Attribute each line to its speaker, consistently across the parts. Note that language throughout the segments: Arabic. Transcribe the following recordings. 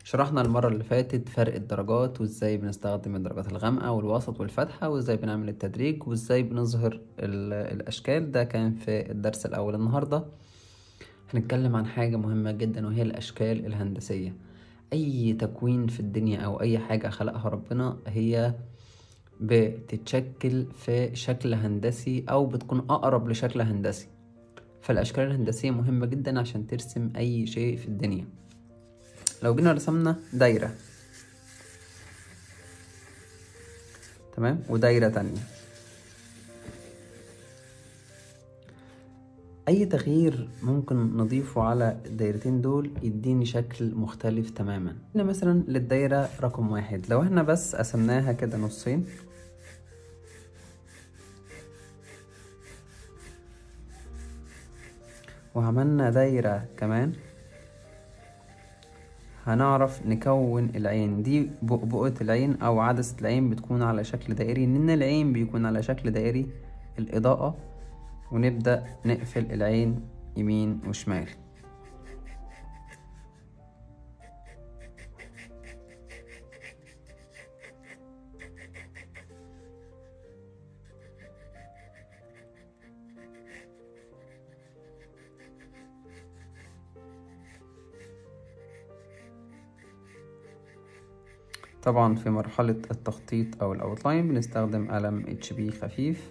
Speaker 1: شرحنا المرة اللي فاتت فرق الدرجات وازاي بنستخدم الدرجات الغامقة والوسط والفاتحة وازاي بنعمل التدريج وازاي بنظهر الأشكال. ده كان في الدرس الأول. النهاردة هنتكلم عن حاجة مهمة جدا وهي الأشكال الهندسية. أي تكوين في الدنيا أو أي حاجة خلقها ربنا هي بتتشكل في شكل هندسي أو بتكون أقرب لشكل هندسي. فالأشكال الهندسية مهمة جدا عشان ترسم أي شيء في الدنيا. لو جينا رسمنا دايرة، تمام، ودايرة تانية، أي تغيير ممكن نضيفه على الدايرتين دول يديني شكل مختلف تماما. هنا مثلا للدايرة رقم 1، لو احنا بس قسمناها كده نصين وعملنا دايرة كمان، هنعرف نكون العين دي. بؤبؤة العين أو عدسة العين بتكون على شكل دائري، إن العين بيكون على شكل دائري. الإضاءة، ونبدأ نقفل العين يمين وشمال. طبعا في مرحلة التخطيط أو الأوتلاين بنستخدم قلم HB خفيف.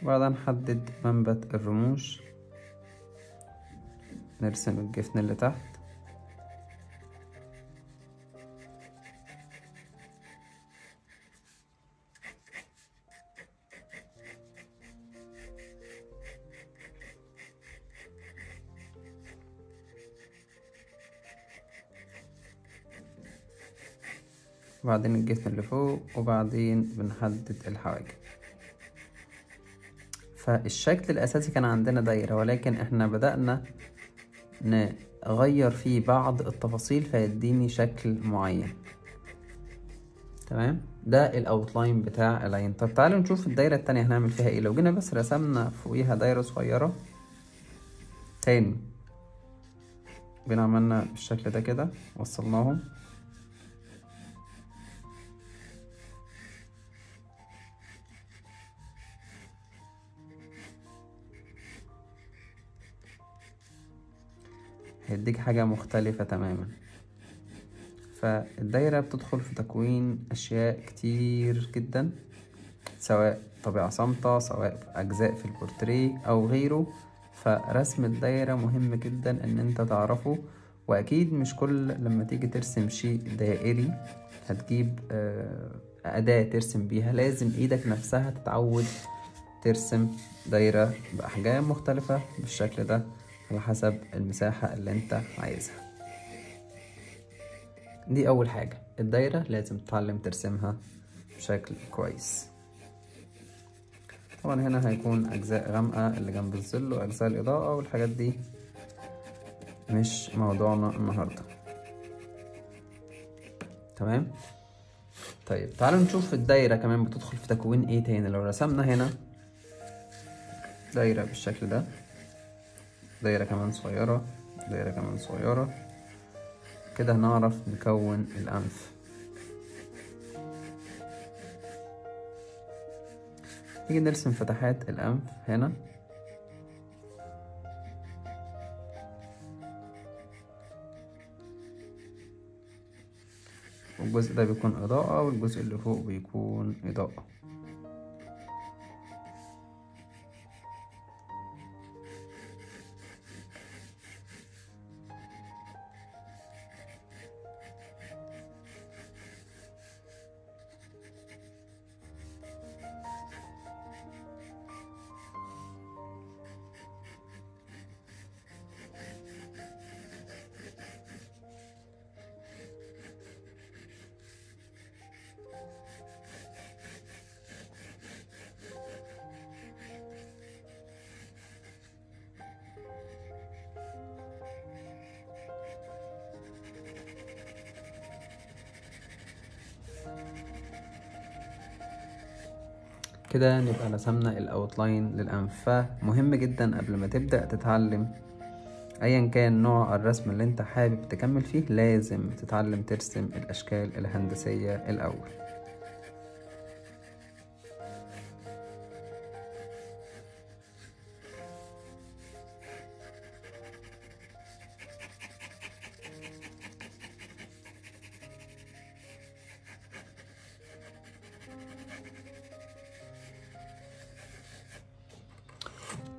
Speaker 1: وبعدها نحدد منبت الرموش، نرسم الجفن اللي تحت. وبعدين الجفن اللي فوق، وبعدين بنحدد الحواجب. فالشكل الأساسي كان عندنا دايرة، ولكن احنا بدأنا نغير فيه بعض التفاصيل فيديني شكل معين. تمام، ده الاوتلاين بتاع العين. طب تعالوا نشوف الدايرة التانية هنعمل فيها ايه. لو جينا بس رسمنا فوقيها دايرة صغيرة تاني، جينا عملنا بالشكل ده كده، وصلناهم، هيديك حاجة مختلفة تماما. فالدايرة بتدخل في تكوين أشياء كتير جدا، سواء طبيعة صامتة، سواء أجزاء في البورتريه أو غيره. فرسم الدايرة مهم جدا إن أنت تعرفه. وأكيد مش كل لما تيجي ترسم شيء دائري هتجيب أداة ترسم بيها، لازم إيدك نفسها تتعود ترسم دايرة بأحجام مختلفة بالشكل ده على حسب المساحة اللي أنت عايزها. دي أول حاجة، الدايرة لازم تتعلم ترسمها بشكل كويس. طبعا هنا هيكون أجزاء غامقة اللي جنب الظل وأجزاء الإضاءة والحاجات دي مش موضوعنا النهاردة. تمام، طيب تعالوا نشوف الدايرة كمان بتدخل في تكوين ايه تاني. لو رسمنا هنا دايرة بالشكل ده، دايرة كمان صغيرة، دايرة كمان صغيرة كده، هنعرف نكون الأنف. نيجي نرسم فتحات الأنف هنا، والجزء ده بيكون إضاءة والجزء اللي فوق بيكون إضاءة. كده نبقى رسمنا الاوتلاين للانف. فمهم جدا قبل ما تبدأ تتعلم ايا كان نوع الرسم اللي انت حابب تكمل فيه، لازم تتعلم ترسم الاشكال الهندسية الاول.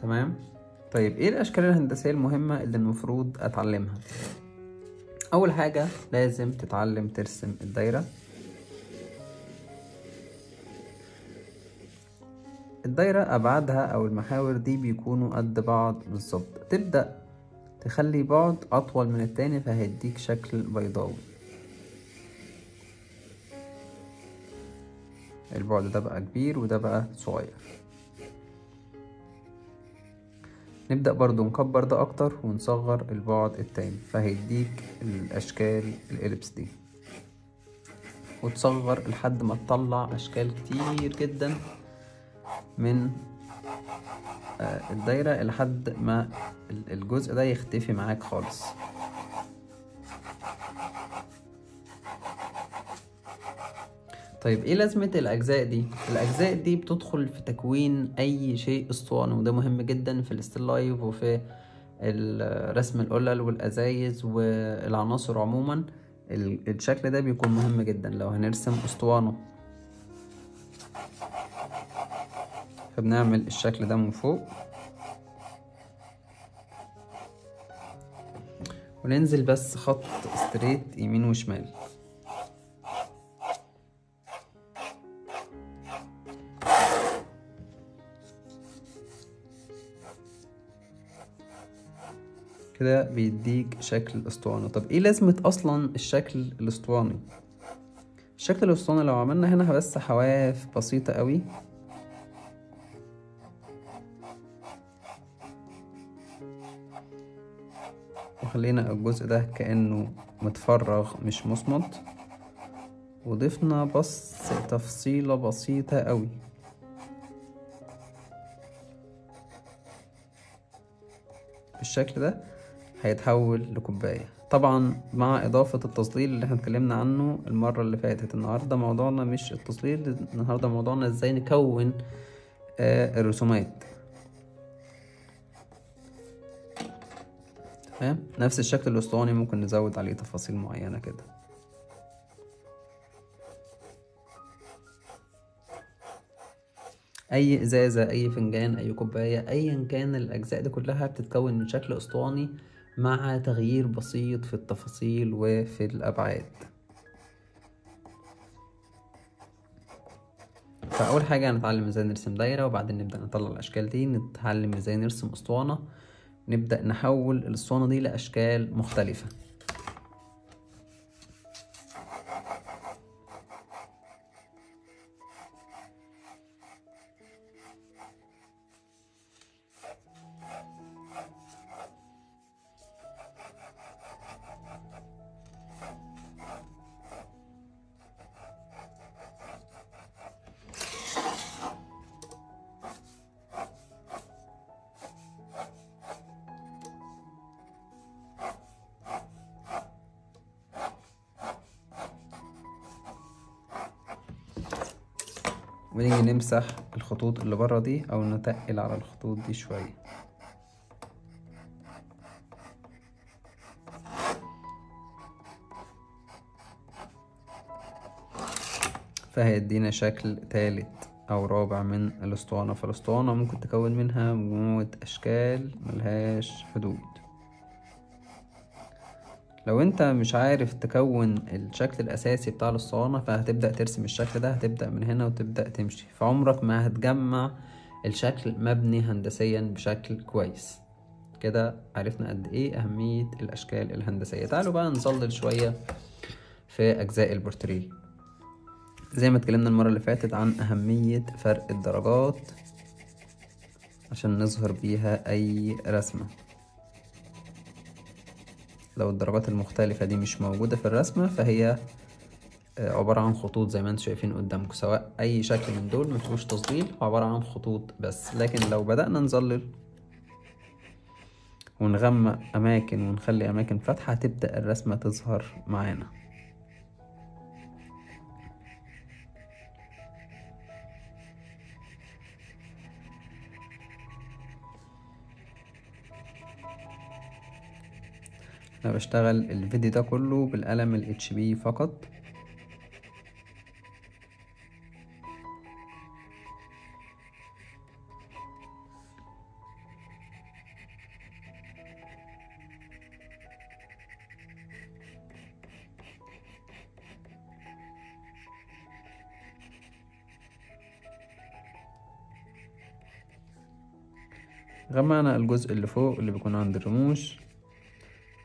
Speaker 1: تمام. طيب ايه الاشكال الهندسية المهمة اللي المفروض اتعلمها؟ اول حاجة لازم تتعلم ترسم الدايرة. الدايرة ابعادها او المحاور دي بيكونوا قد بعض بالظبط، تبدأ تخلي بعد اطول من التاني فهيديك شكل بيضاوي. البعد ده بقى كبير وده بقى صغير. نبدأ برضو نكبر ده اكتر ونصغر البعد التاني فهيديك الاشكال الاليبس دي، وتصغر لحد ما تطلع اشكال كتير جدا من الدايرة لحد ما الجزء ده يختفي معاك خالص. طيب ايه لازمة الاجزاء دي؟ الاجزاء دي بتدخل في تكوين اي شيء اسطواني، وده مهم جدا في الستيل لايف وفي رسم القلل والازايز والعناصر عموما. الشكل ده بيكون مهم جدا لو هنرسم اسطوانة. فبنعمل الشكل ده من فوق وننزل بس خط ستريت يمين وشمال. كده بيديك شكل اسطواني. طب ايه لازمة اصلا الشكل الاسطواني؟ الشكل الاسطواني لو عملنا هنا بس حواف بسيطة قوي، وخلينا الجزء ده كأنه متفرغ مش مصمت، وضفنا بس تفصيلة بسيطة قوي. بالشكل ده هيتحول لكوباية، طبعا مع اضافة التظليل اللي احنا اتكلمنا عنه المرة اللي فاتت. النهاردة موضوعنا مش التظليل، النهاردة موضوعنا ازاي نكون الرسومات. تمام. نفس الشكل الاسطواني ممكن نزود عليه تفاصيل معينة كده. اي ازازة، اي فنجان، اي كوباية، ايا كان الاجزاء دي كلها بتتكون من شكل اسطواني مع تغيير بسيط في التفاصيل وفي الابعاد. فاول حاجة هنتعلم ازاي نرسم دايرة، وبعدين نبدأ نطلع الاشكال دي، نتعلم ازاي نرسم اسطوانة، نبدأ نحول الاسطوانة دي لاشكال مختلفة. ونيجي نمسح الخطوط اللي برا دي او نتقل على الخطوط دي شوية. فهيدينا شكل تالت او رابع من الاسطوانة. فالاسطوانة ممكن تكون منها مجموعة اشكال ملهاش حدود. لو انت مش عارف تكون الشكل الاساسي بتاع الاسطوانة فهتبدأ ترسم الشكل ده، هتبدأ من هنا وتبدأ تمشي، فعمرك ما هتجمع الشكل مبني هندسيا بشكل كويس. كده عرفنا قد ايه اهمية الاشكال الهندسية. تعالوا بقى نظلل شوية في اجزاء البورتريه. زي ما اتكلمنا المرة اللي فاتت عن اهمية فرق الدرجات عشان نظهر بيها اي رسمة. لو الدرجات المختلفة دي مش موجودة في الرسمة فهي عبارة عن خطوط زي ما انتم شايفين قدامكم، سواء اي شكل من دول مفيهوش تظليل، عبارة عن خطوط بس. لكن لو بدأنا نظلل ونغمق اماكن ونخلي اماكن فاتحة، هتبدأ الرسمة تظهر معانا. انا بشتغل الفيديو ده كله بالقلم ال HB فقط. غمقنا الجزء اللي فوق اللي بيكون عند الرموش،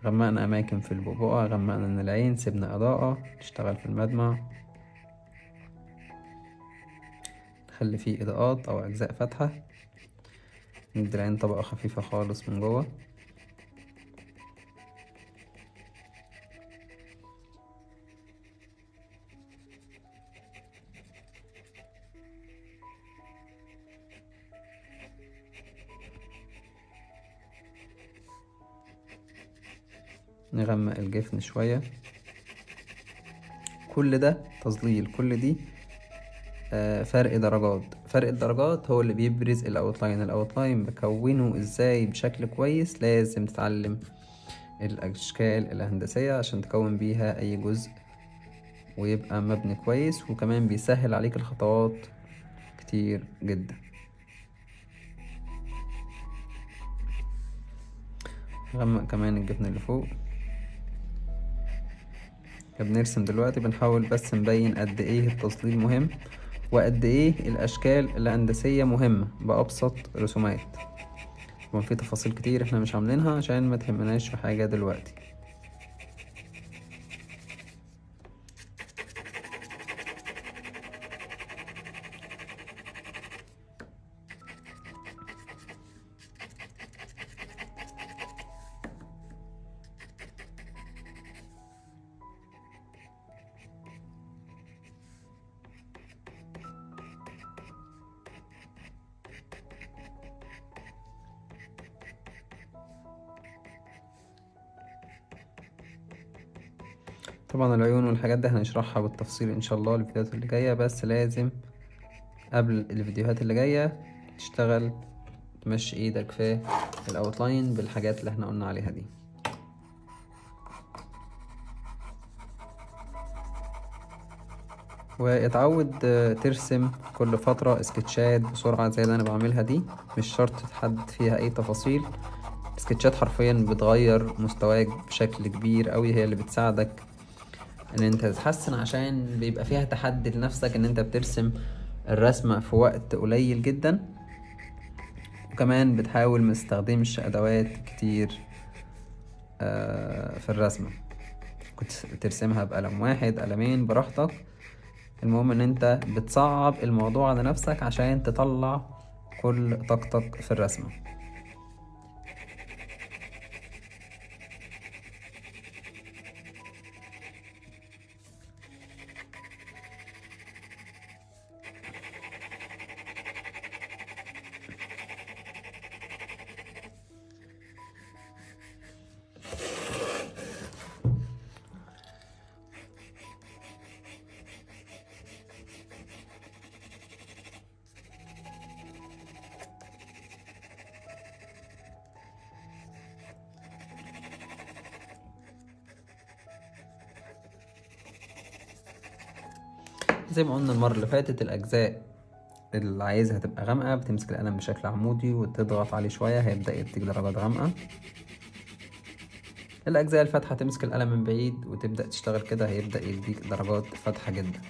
Speaker 1: غمقنا أماكن في البقبقة، غمقنا من العين، سيبنا إضاءة نشتغل في المدمع، نخلي فيه إضاءات أو أجزاء فاتحة، ندي العين طبقة خفيفة خالص من جوه. نغمق الجفن شوية. كل ده تظليل، كل دي فرق درجات. فرق الدرجات هو اللي بيبرز الاوتلاين. الاوتلاين بكونه ازاي بشكل كويس، لازم تتعلم الاشكال الهندسية عشان تكون بيها اي جزء ويبقى مبني كويس، وكمان بيسهل عليك الخطوات كتير جدا. نغمق كمان الجبن اللي فوق. بنرسم دلوقتي بنحاول بس نبين قد ايه التظليل مهم، وقد ايه الاشكال الهندسية مهمة بأبسط رسومات. طبعا في تفاصيل كتير احنا مش عاملينها عشان ما تهمناش في حاجة دلوقتي. طبعا العيون والحاجات دي هنشرحها بالتفصيل ان شاء الله الفيديوهات اللي جاية، بس لازم قبل الفيديوهات اللي جاية تشتغل تمشي ايدك في الاوتلاين بالحاجات اللي احنا قلنا عليها دي. واتعود ترسم كل فترة سكتشات بسرعة زي اللي انا بعملها دي، مش شرط تحدد فيها اي تفاصيل. سكتشات حرفيا بتغير مستواك بشكل كبير قوي، هي اللي بتساعدك ان انت تتحسن، عشان بيبقى فيها تحدي لنفسك ان انت بترسم الرسمة في وقت قليل جدا، وكمان بتحاول مستخدمش ادوات كتير في الرسمة. كنت ترسمها بقلم واحد، قلمين، براحتك. المهم ان انت بتصعب الموضوع على نفسك عشان تطلع كل طاقتك في الرسمة. زي ما قلنا المرة اللي فاتت، الأجزاء اللي عايزها تبقى غامقة بتمسك القلم بشكل عمودي وتضغط عليه شوية، هيبدأ يديك درجات غامقة. الأجزاء الفاتحة تمسك القلم من بعيد وتبدأ تشتغل كده، هيبدأ يديك درجات فاتحة جدا.